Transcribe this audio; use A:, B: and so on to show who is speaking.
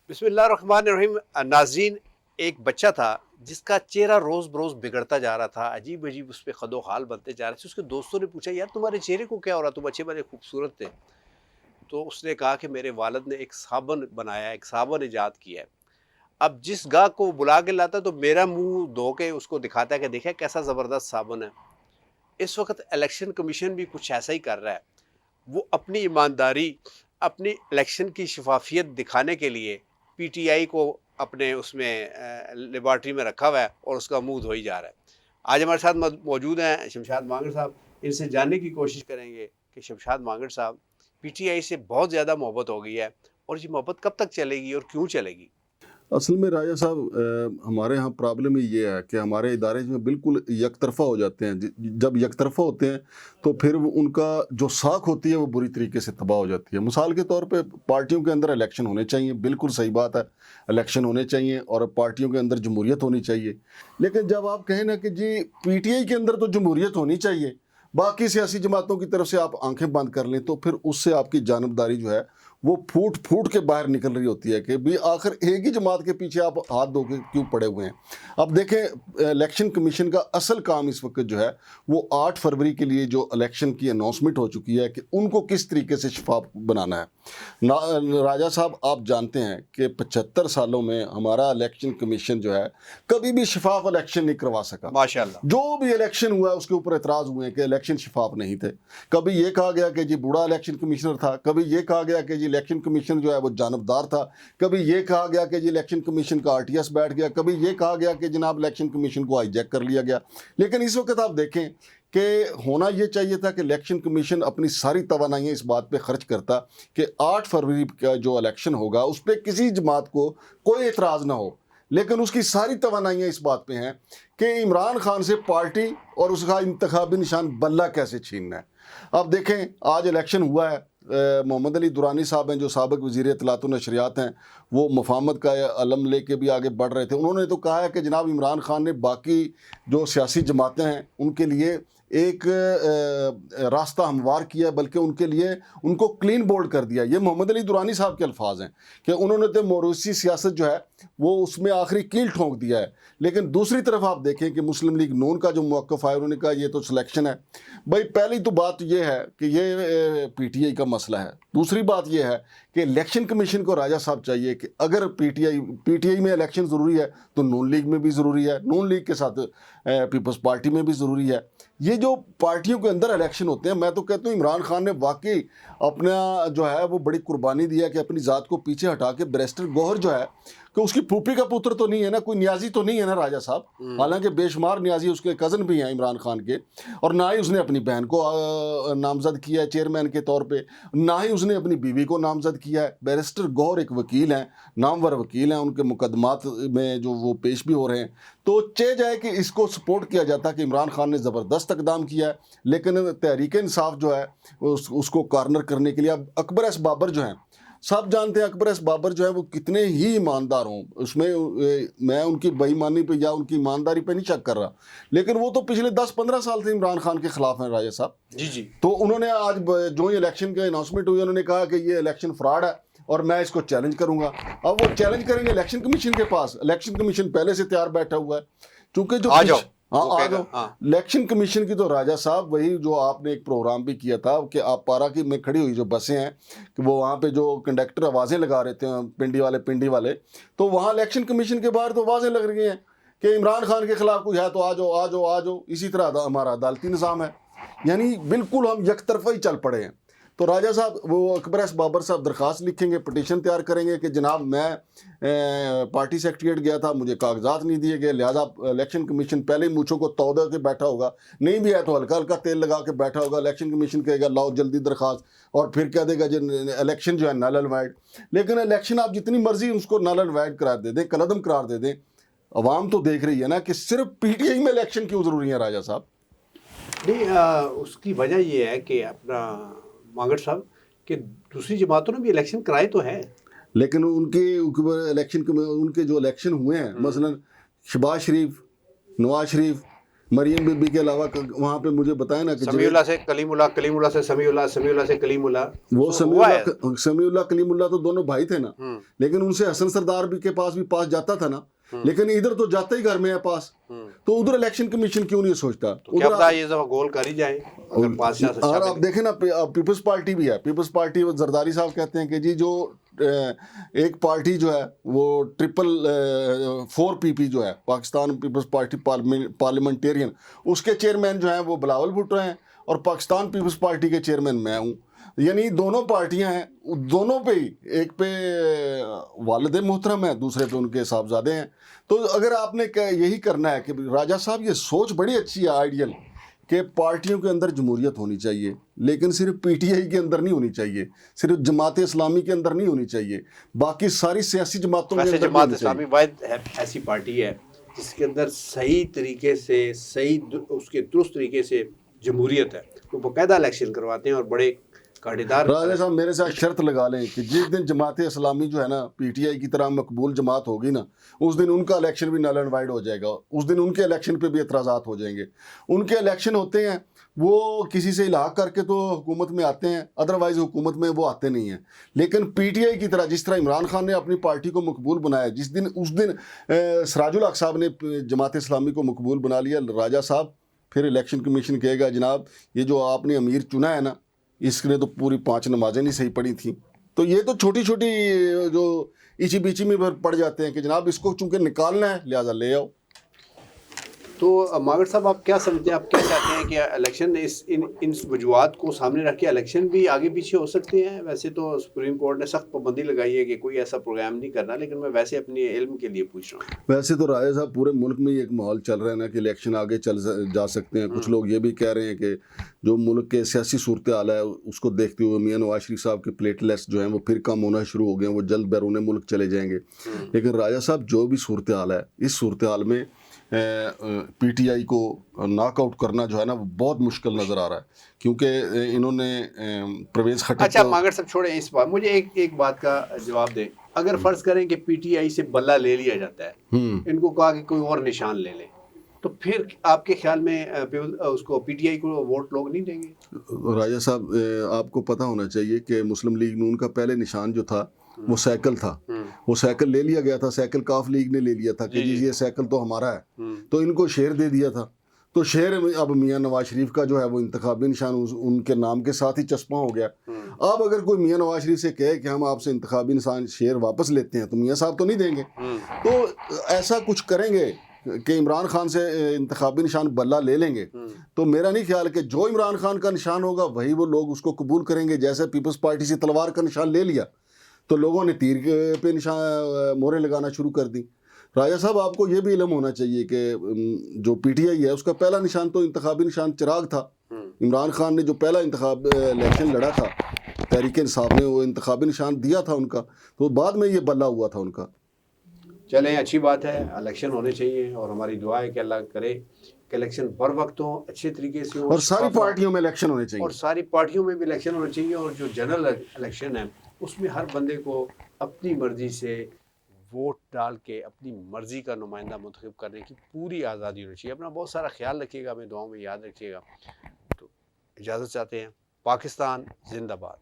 A: बिस्मिल्लाहिर्रहमानिर्रहीम। नाज़रीन, एक बच्चा था जिसका चेहरा रोज़ बरोज़ बिगड़ता जा रहा था, अजीब अजीब उस पे खदो हाल बनते जा रहे थे। उसके दोस्तों ने पूछा, यार तुम्हारे चेहरे को क्या हो रहा, तुम अच्छे बड़े खूबसूरत थे। तो उसने कहा कि मेरे वालिद ने एक साबुन बनाया, एक साबुन ईजाद किया है। अब जिस गाहक को वो बुला के लाता है तो मेरा मुंह धो के उसको दिखाता है कि देखा कैसा ज़बरदस्त साबुन है। इस वक्त इलेक्शन कमीशन भी कुछ ऐसा ही कर रहा है। वो अपनी ईमानदारी, अपनी इलेक्शन की शफाफियत दिखाने के लिए पीटीआई को अपने उसमें लेबॉर्ट्री में रखा हुआ है और उसका मुंह धोई जा रहा है। आज हमारे साथ मौजूद हैं शमशाद मांगड़ साहब। इनसे जानने की कोशिश करेंगे कि शमशाद मांगड़ साहब, पीटीआई से बहुत ज़्यादा मोहब्बत हो गई है और ये मोहब्बत कब तक चलेगी और क्यों चलेगी?
B: असल में राजा साहब, हमारे यहाँ प्रॉब्लम ये है कि हमारे इदारे जो बिल्कुल यकतरफ़ा हो जाते हैं। जब यकतरफ़ा होते हैं तो फिर उनका जो साख होती है वो बुरी तरीके से तबाह हो जाती है। मिसाल के तौर पे पार्टियों के अंदर इलेक्शन होने चाहिए, बिल्कुल सही बात है, इलेक्शन होने चाहिए और पार्टियों के अंदर जमहूरियत होनी चाहिए। लेकिन जब आप कहें ना कि जी पीटीआई के अंदर तो जमहूरियत होनी चाहिए, बाकी सियासी जमातों की तरफ से आप आंखें बंद कर लें, तो फिर उससे आपकी जानबदारी जो है वो फूट फूट के बाहर निकल रही होती है कि भी आखिर एक ही जमात के पीछे आप हाथ धो के क्यों पड़े हुए हैं। अब देखें, इलेक्शन कमीशन का असल काम इस वक्त जो है वो 8 फरवरी के लिए जो इलेक्शन की अनाउंसमेंट हो चुकी है कि उनको किस तरीके से शफाफ बनाना है। राजा साहब, आप जानते हैं कि 75 सालों में हमारा इलेक्शन कमीशन जो है कभी भी शफाफ इलेक्शन नहीं करवा सका।
A: माशाल्लाह।
B: जो भी इलेक्शन हुआ है उसके ऊपर एतराज़ हुए कि इलेक्शन शफाफ नहीं थे। कभी ये कहा गया कि जी बूढ़ा इलेक्शन कमिश्नर था, कभी ये कहा गया कि जी इलेक्शन कमीशन जो है वो जानबदार था, कभी ये कहा गया कि जी इलेक्शन कमीशन का आरटीएस बैठ गया, कभी ये कहा गया कि जनाब इलेक्शन कमीशन को हाईजैक कर लिया गया। लेकिन इस वक्त आप देखें कि होना ये चाहिए था कि इलेक्शन कमीशन अपनी सारी तवानाइयाँ इस बात पे खर्च करता कि 8 फरवरी का जो इलेक्शन होगा उस पर किसी जमात को कोई एतराज़ ना हो। लेकिन उसकी सारी तवानाइयाँ इस बात पे हैं कि इमरान खान से पार्टी और उसका इंतखाबी निशान बल्ला कैसे छीनना है। अब देखें, आज इलेक्शन हुआ है, मोहम्मद अली दुरानी साहब हैं जो साबिक वज़ीर इत्तलात व नशरियात हैं, वो मफाहमत का अलम लेके भी आगे बढ़ रहे थे। उन्होंने तो कहा है कि जनाब इमरान खान ने बाकी जो सियासी जमातें हैं उनके लिए एक रास्ता हमवार किया, बल्कि उनके लिए उनको क्लीन बोल्ड कर दिया। ये मोहम्मद अली दुरानी साहब के अल्फाज हैं कि उन्होंने तो मोरूसी सियासत जो है वो उसमें आखिरी कील ठोंक दिया है। लेकिन दूसरी तरफ आप देखें कि मुस्लिम लीग नून का जो मौक़िफ़ है, उन्होंने कहा ये तो सिलेक्शन है। भाई, पहली तो बात ये है कि ये पीटीआई का मसला है। दूसरी बात ये है कि इलेक्शन कमीशन को राजा साहब चाहिए कि अगर पीटीआई में इलेक्शन ज़रूरी है तो नून लीग में भी ज़रूरी है, नून लीग के साथ पीपल्स पार्टी में भी ज़रूरी है। ये जो पार्टियों के अंदर इलेक्शन होते हैं, मैं तो कहता हूँ इमरान खान ने वाकई अपना जो है वो बड़ी कुर्बानी दी है कि अपनी ज़ात को पीछे हटा के बैरिस्टर गौहर जो है कि उसकी फूफी का पुत्र तो नहीं है ना, कोई न्याजी तो नहीं है ना राजा साहब। हालांकि बेशुमार न्याजी उसके कज़न भी हैं इमरान खान के, और ना ही उसने अपनी बहन को नामजद किया है चेयरमैन के तौर पे, ना ही उसने अपनी बीवी को नामजद किया है। बैरिस्टर गौहर एक वकील हैं, नामवर वकील हैं, उनके मुकदमात में जो वो पेश भी हो रहे हैं। तो चे जाए कि इसको सपोर्ट किया जाता कि इमरान खान ने ज़बरदस्त इक़दाम किया है, लेकिन तहरीक इंसाफ जो है उसको कॉर्नर करने के लिए अब अकबर एस बाबर जो हैं, सब जानते हैं अकबर एस बाबर जो है वो कितने ही ईमानदार हों, उसमें मैं उनकी बेईमानी पे या उनकी ईमानदारी पे नहीं शक कर रहा, लेकिन वो तो पिछले 10-15 साल से इमरान खान के खिलाफ हैं राजा साहब।
A: जी जी।
B: तो उन्होंने आज जो ही इलेक्शन की अनाउंसमेंट हुई, उन्होंने कहा कि ये इलेक्शन फ्रॉड है और मैं इसको चैलेंज करूंगा। अब वो चैलेंज करेंगे इलेक्शन कमीशन के पास। इलेक्शन कमीशन पहले से तैयार बैठा हुआ है, क्योंकि जो
A: आ जाओ।
B: हाँ
A: वो
B: आ
A: कहेगा
B: जाओ।
A: हाँ।
B: इलेक्शन कमीशन की तो राजा साहब वही जो आपने एक प्रोग्राम भी किया था कि आप पारा की में खड़ी हुई जो बसें हैं कि वो वहाँ पे जो कंडक्टर आवाज़ें लगा रहे थे, पिंडी वाले, तो वहाँ इलेक्शन कमीशन के बाहर तो आवाज़ें लग रही हैं कि इमरान खान के खिलाफ कुछ है तो आ जाओ आ जाओ आ जाओ। इसी तरह हमारा अदालती निज़ाम है, यानी बिल्कुल हम यकतरफा ही चल पड़े हैं। तो राजा साहब वो अकबर एस बाबर साहब दरख्वास्त लिखेंगे, पटिशन तैयार करेंगे कि जनाब मैं पार्टी सेक्रेटरीट गया था, मुझे कागजात नहीं दिए गए, लिहाजा इलेक्शन कमीशन पहले ही मूँछों को तौदे के बैठा होगा, नहीं भी है तो हल्का हल्का तेल लगा के बैठा होगा। इलेक्शन कमीशन कहेगा लाओ जल्दी दरख्वास्त, और फिर कह देगा जो इलेक्शन जो है नल एंड वाइड। लेकिन इलेक्शन आप जितनी मर्जी उसको नल एंड वाइड करार दे दें, कलअदम करार दे दें, अवाम तो देख रही है ना कि सिर्फ पीटीआई में इलेक्शन क्यों ज़रूरी है राजा साहब।
A: नहीं, उसकी वजह ये है कि अपना मांगड़ साहब कि दूसरी जमातों ने भी इलेक्शन कराए तो है।
B: लेकिन उनके इलेक्शन उनके जो इलेक्शन हुए हैं, मसलन शहबाज शरीफ, नवाज शरीफ, मरियम बीबी के अलावा वहाँ पे मुझे बताया ना कि
A: समीउल्लाह से कलीमुल्लाह, कलीमुल्लाह से समीउल्लाह, समीउल्लाह से कलीमुल्लाह,
B: वो
A: तो हुआ है।
B: समीउल्लाह कलीमुल्लाह तो दोनों भाई थे ना, लेकिन उनसे हसन सरदार भी के पास जाता था ना, लेकिन इधर तो जाता ही घर में है पास, तो उधर इलेक्शन कमीशन क्यों नहीं सोचता?
A: तो क्या पता ये दफा गोल कर ही जाए अगर पादशाह से
B: और
A: अच्छा
B: आप देखें ना, पीपल्स पार्टी भी है, पीपल्स पार्टी, वो जरदारी साहब कहते हैं कि जी जो एक पार्टी जो है वो 4PP जो है, पाकिस्तान पीपल्स पार्टी पार्लियामेंटेरियन, उसके चेयरमैन जो हैं वो बिलावल भुट्टो हैं और पाकिस्तान पीपल्स पार्टी के चेयरमैन मैं हूँ। यानी दोनों पार्टियां हैं, दोनों पे ही, एक पे वालिद मोहतरम है, दूसरे पे उनके साहबजादे हैं। तो अगर आपने यही करना है कि राजा साहब ये सोच बड़ी अच्छी है, आइडियल, कि पार्टियों के अंदर जमहूरियत होनी चाहिए, लेकिन सिर्फ PTI के अंदर नहीं होनी चाहिए, सिर्फ जमात इस्लामी के अंदर नहीं होनी चाहिए, बाकी सारी सियासी जमातों के
A: वैसे
B: अंदर
A: जमात इस्लामी वाहिद ऐसी पार्टी है जिसके अंदर सही तरीके से, सही उसके दुरुस्त तरीके से जमहूरियत है। वो बाकायदा इलेक्शन करवाते हैं और बड़े काटेदार।
B: राजा साहब मेरे साथ शर्त लगा लें कि जिस दिन जमात इस्लामी जो है ना PTI की तरह मकबूल जमात होगी ना, उस दिन उनका इलेक्शन भी नल एंड वाइड हो जाएगा, उस दिन उनके इलेक्शन पे भी एतराज़ात हो जाएंगे। उनके इलेक्शन होते हैं वो किसी से इलाक करके तो हुकूमत में आते हैं, अदरवाइज हुकूमत में वो आते नहीं हैं। लेकिन PTI की तरह, जिस तरह इमरान खान ने अपनी पार्टी को मकबूल बनाया, जिस दिन उस दिन सराजुल हक साहब ने जमात इस्लामी को मकबूल बना लिया, राजा साहब फिर इलेक्शन कमीशन कहेगा जनाब ये जो आपने अमीर चुना है ना, इसने तो पूरी 5 नमाजें नहीं सही पढ़ी थी। तो ये तो छोटी छोटी जो इची बीची में पड़ जाते हैं कि जनाब इसको चूंकि निकालना है लिहाजा ले आओ।
A: तो मागर साहब आप क्या समझते हैं, आप क्या चाहते हैं कि इलेक्शन इन वजूहात को सामने रख के इलेक्शन भी आगे पीछे हो सकते हैं? वैसे तो सुप्रीम कोर्ट ने सख्त पाबंदी लगाई है कि कोई ऐसा प्रोग्राम नहीं करना, लेकिन मैं वैसे अपने इल्म के लिए पूछ रहा हूँ।
B: वैसे तो राजा साहब पूरे मुल्क में एक माहौल चल रहा है ना कि इलेक्शन आगे चल जा सकते हैं। कुछ लोग ये भी कह रहे हैं कि जो मुल्क के सियासी सूरत हाल है उसको देखते हुए मियां नवाज शरीफ साहब के प्लेटलेट्स जो हैं वो फिर कम होना शुरू हो गए हैं, वो जल्द बैरून मुल्क चले जाएंगे। लेकिन राजा साहब जो भी सूरत हाल है, इस सूरत हाल में PTI को नॉकआउट करना जो है ना वो बहुत मुश्किल नज़र आ रहा है, क्योंकि इन्होंने परवेज़ खट्टर।
A: अच्छा मागर साहब छोड़े इस बात, मुझे एक बात का जवाब दें। अगर फ़र्ज़ करें कि PTI से बल्ला ले लिया जाता है, इनको कहा कि कोई और निशान ले ले, तो फिर आपके ख्याल में उसको PTI को वोट लोग नहीं देंगे?
B: राजा साहब आपको पता होना चाहिए कि मुस्लिम लीग नून का पहले निशान जो था वो साइकिल था, वो साइकिल ले लिया गया था, साइकिल काफ लीग ने ले लिया था कि जी ये साइकिल तो हमारा है, तो इनको शेर दे दिया था। तो शेर अब मियां नवाज शरीफ का जो है वो इंतखाबी निशान उनके नाम के साथ ही चस्पा हो गया। अब अगर कोई मियां नवाज शरीफ से कहे कि हम आपसे इंतखाबी निशान शेर वापस लेते हैं, तो मियां साहब तो नहीं देंगे। तो ऐसा कुछ करेंगे कि इमरान खान से इंतखाबी निशान बल्ला ले लेंगे, तो मेरा नहीं ख्याल कि जो इमरान खान का निशान होगा वही वो लोग उसको कबूल करेंगे। जैसे पीपल्स पार्टी से तलवार का निशान ले लिया तो लोगों ने तीर पे निशान मोहरें लगाना शुरू कर दी। राजा साहब आपको ये भी इल्म होना चाहिए कि जो PTI है उसका पहला निशान तो इंतखाबी निशान चिराग था। इमरान खान ने जो पहला इंतखाब इलेक्शन लड़ा था, तहरीक इंसाफ ने वो इंतखाबी निशान दिया था उनका, तो बाद में ये बल्ला हुआ था उनका।
A: चलें, अच्छी बात है, इलेक्शन होने चाहिए और हमारी दुआ है कि अल्लाह करे कि इलेक्शन बर वक्त हो, अच्छे तरीके से हो,
B: और सारी पार्टियों में इलेक्शन होने चाहिए,
A: और सारी पार्टियों में भी इलेक्शन होने चाहिए। और जो जनरल इलेक्शन है उसमें हर बंदे को अपनी मर्जी से वोट डाल के अपनी मर्जी का नुमाइंदा मुंतखब करने की पूरी आज़ादी होनी चाहिए। अपना बहुत सारा ख्याल रखिएगा, हमें दुआओं में याद रखिएगा। तो इजाज़त चाहते हैं। पाकिस्तान जिंदाबाद।